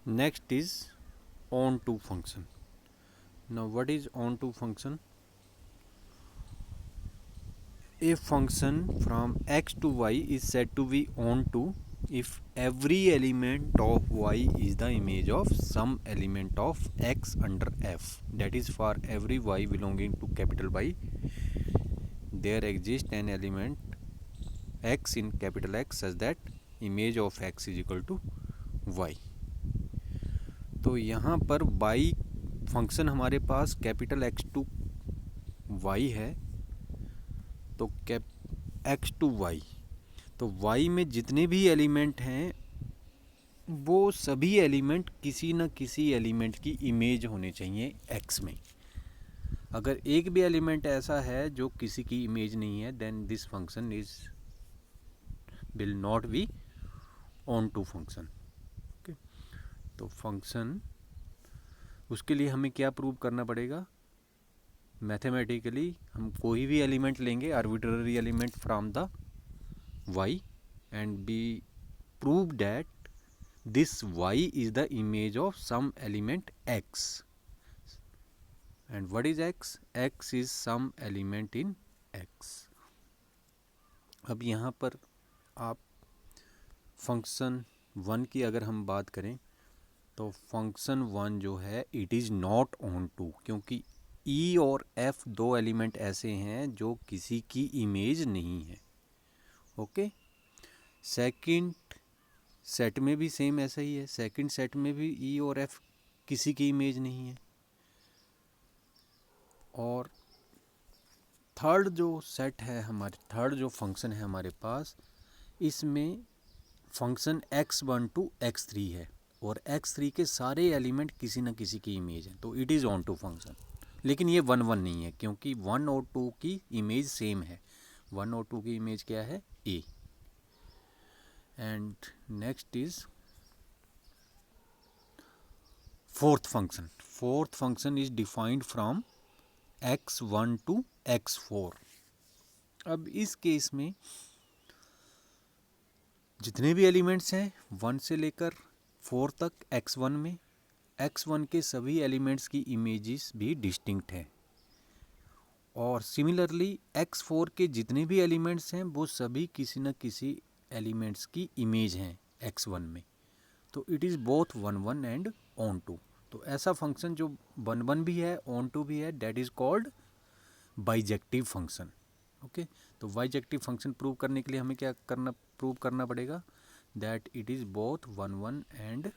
Next is on-to function. Now what is on-to function? A function from x to y is said to be on-to if every element of y is the image of some element of x under f. That is, for every y belonging to capital Y, there exists an element x in capital X such that image of x is equal to y. तो यहाँ पर y function हमारे पास capital x to Y है, तो cap x to Y, तो y में जितने भी एलिमेंट हैं वो सभी एलिमेंट किसी न किसी एलिमेंट की इमेज होने चाहिए x में. अगर एक भी एलिमेंट ऐसा है जो किसी की इमेज नहीं है, then this function is will not be onto function. Okay, तो फंक्शन, उसके लिए हमें क्या प्रूव करना पड़ेगा? मैथमेटिकली हम कोई भी एलिमेंट लेंगे, arbitrary element from the y, and be prove that this y is the image of some element x. And what is x? x is some element in x. अब यहाँ पर आप फंक्शन वन की अगर हम बात करें तो फंक्शन वन जो है it is not onto, क्योंकि e और f दो एलिमेंट ऐसे हैं जो किसी की इमेज नहीं है. ओके, सेकंड सेट में भी सेम ऐसा ही है. सेकंड सेट में भी ई और एफ किसी की इमेज नहीं है. और थर्ड जो सेट है हमारे, थर्ड जो फंक्शन है हमारे पास, इसमें फंक्शन x1 टू x3 है और x3 के सारे एलिमेंट किसी न किसी की इमेज है, तो it is onto function. लेकिन ये 1 1 नहीं है, क्योंकि 1 और 2 की इमेज सेम है. 1 और 2 की इमेज क्या है? a. And next is fourth function. Fourth function is defined from x1 to x4. अब इस केस में जितने भी एलिमेंट्स हैं 1 से लेकर 4 तक x1 में, x1 के सभी एलिमेंट्स की इमेजेस भी डिस्टिंक्ट हैं. और सिमिलरली x4 के जितने भी एलिमेंट्स हैं वो सभी किसी न किसी एलिमेंट्स की इमेज हैं x1 में. तो it is both 1 1 and onto. तो ऐसा फंक्शन जो 1 1 भी है, ऑन टू भी है, that is called bijective function. Okay, तो बाइजेक्टिव फंक्शन प्रूव करने के लिए हमें क्या करना, प्रूव करना पड़ेगा that it is both 1 1 and